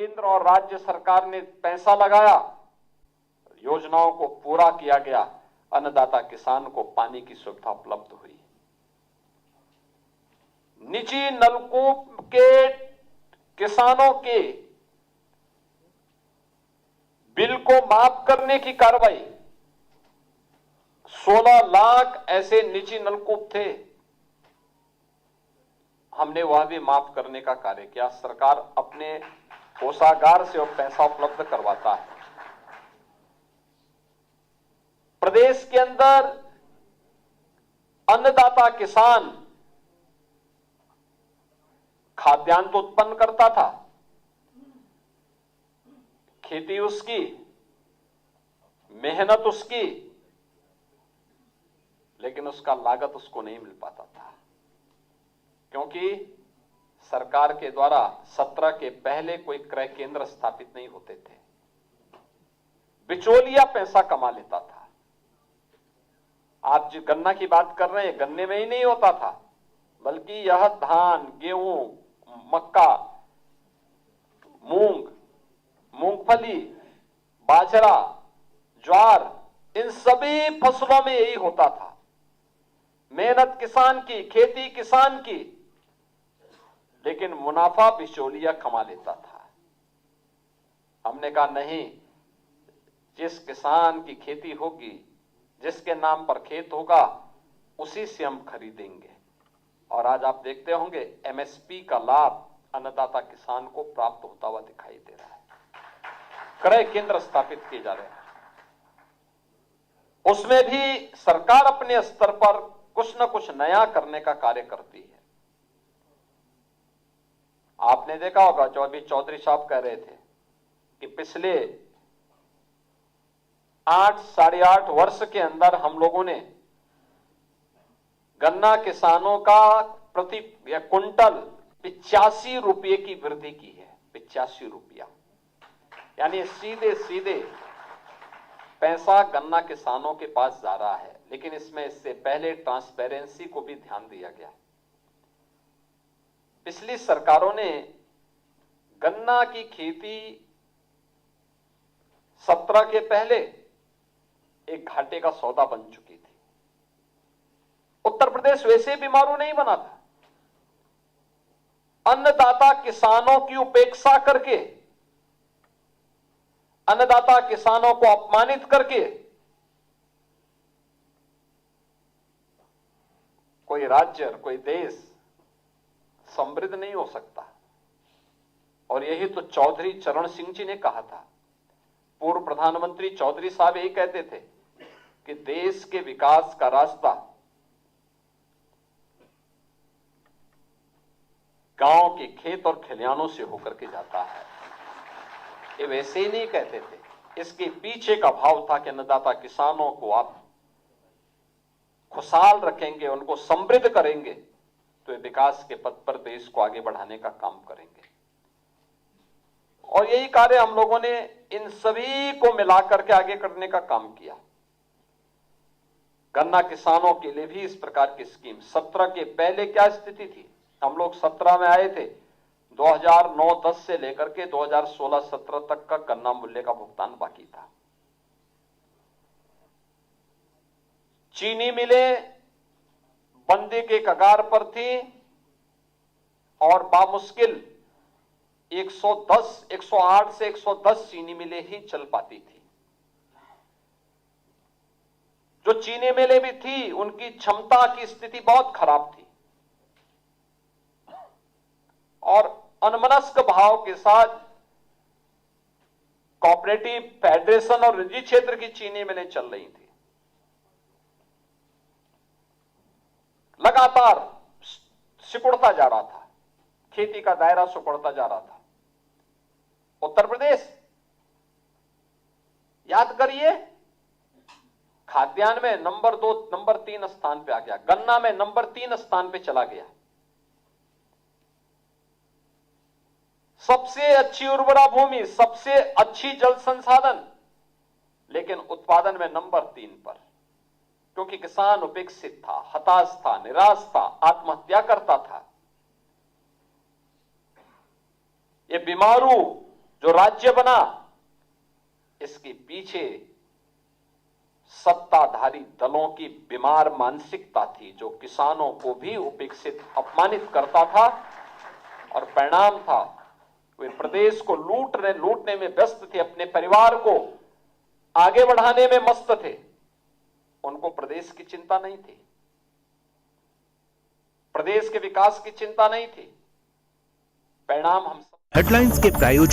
केंद्र और राज्य सरकार ने पैसा लगाया, योजनाओं को पूरा किया गया, अन्नदाता किसान को पानी की सुविधा उपलब्ध हुई। निजी नलकूप के किसानों के बिल को माफ करने की कार्रवाई, 16 लाख ऐसे निजी नलकूप थे, हमने वह भी माफ करने का कार्य किया। सरकार अपने कोषागार से वो पैसा उपलब्ध करवाता है। प्रदेश के अंदर अन्नदाता किसान खाद्यान्न तो उत्पन्न करता था, खेती उसकी, मेहनत उसकी, लेकिन उसका लागत उसको नहीं मिल पाता था, क्योंकि सरकार के द्वारा 17 के पहले कोई क्रय केंद्र स्थापित नहीं होते थे। बिचौलिया पैसा कमा लेता था। आप जो गन्ना की बात कर रहे हैं, गन्ने में ही नहीं होता था, बल्कि यह धान, गेहूं, मक्का, मूंग, मूंगफली, बाजरा, ज्वार, इन सभी फसलों में यही होता था। मेहनत किसान की, खेती किसान की, लेकिन मुनाफा बिचौलिया कमा लेता था। हमने कहा नहीं, जिस किसान की खेती होगी, जिसके नाम पर खेत होगा, उसी से हम खरीदेंगे। और आज आप देखते होंगे एमएसपी का लाभ अन्नदाता किसान को प्राप्त होता हुआ दिखाई दे रहा है। क्रय केंद्र स्थापित किए जा रहे हैं, उसमें भी सरकार अपने स्तर पर कुछ न कुछ नया करने का कार्य करती है। आपने देखा होगा, जो अभी चौधरी साहब कह रहे थे कि पिछले 8 साढ़े 8 वर्ष के अंदर हम लोगों ने गन्ना किसानों का प्रति कुंटल 85 रुपये की वृद्धि की है। 85 रुपया, यानी सीधे सीधे पैसा गन्ना किसानों के पास जा रहा है। लेकिन इसमें इससे पहले ट्रांसपेरेंसी को भी ध्यान दिया गया। पिछली सरकारों ने गन्ना की खेती 17 के पहले एक घाटे का सौदा बन चुकी थी। उत्तर प्रदेश वैसे भी मारू नहीं बना था। अन्नदाता किसानों की उपेक्षा करके, अन्नदाता किसानों को अपमानित करके कोई राज्य, कोई देश समृद्ध नहीं हो सकता। और यही तो चौधरी चरण सिंह जी ने कहा था। पूर्व प्रधानमंत्री चौधरी साहब यही कहते थे कि देश के विकास का रास्ता गांव के खेत और खलिहानों से होकर के जाता है। ये वैसे ही नहीं कहते थे, इसके पीछे का भाव था कि अन्नदाता किसानों को आप खुशहाल रखेंगे, उनको समृद्ध करेंगे, तो ये विकास के पथ पर देश को आगे बढ़ाने का काम करेंगे। और यही कार्य हम लोगों ने इन सभी को मिलाकर के आगे करने का काम किया। गन्ना किसानों के लिए भी इस प्रकार की स्कीम, 17 के पहले क्या स्थिति थी? हम लोग 17 में आए थे, 2009-10 से लेकर के 2016-17 तक का गन्ना मूल्य का भुगतान बाकी था। चीनी मिलें बंदी के कगार पर थी और बामुश्किल 108 से 110 चीनी मिलें ही चल पाती थी। जो चीनी मिलें भी थी, उनकी क्षमता की स्थिति बहुत खराब थी और अनमनस्क भाव के साथ कोऑपरेटिव, फेडरेशन और निजी क्षेत्र की चीनी मिलें चल रही थी। लगातार सिकुड़ता जा रहा था, खेती का दायरा सिकुड़ता जा रहा था। उत्तर प्रदेश, याद करिए, खाद्यान्न में नंबर 2, नंबर 3 स्थान पे आ गया, गन्ना में नंबर 3 स्थान पे चला गया। सबसे अच्छी उर्वरा भूमि, सबसे अच्छी जल संसाधन, लेकिन उत्पादन में नंबर 3 पर, क्योंकि किसान उपेक्षित था, हताश था, निराश था, आत्महत्या करता था। ये बीमारू जो राज्य बना, इसके पीछे सत्ताधारी दलों की बीमार मानसिकता थी, जो किसानों को भी उपेक्षित, अपमानित करता था। और परिणाम था, वे प्रदेश को लूटने में व्यस्त थे, अपने परिवार को आगे बढ़ाने में मस्त थे। उनको प्रदेश की चिंता नहीं थी, प्रदेश के विकास की चिंता नहीं थी। परिणाम हम हेडलाइंस के प्रायोजक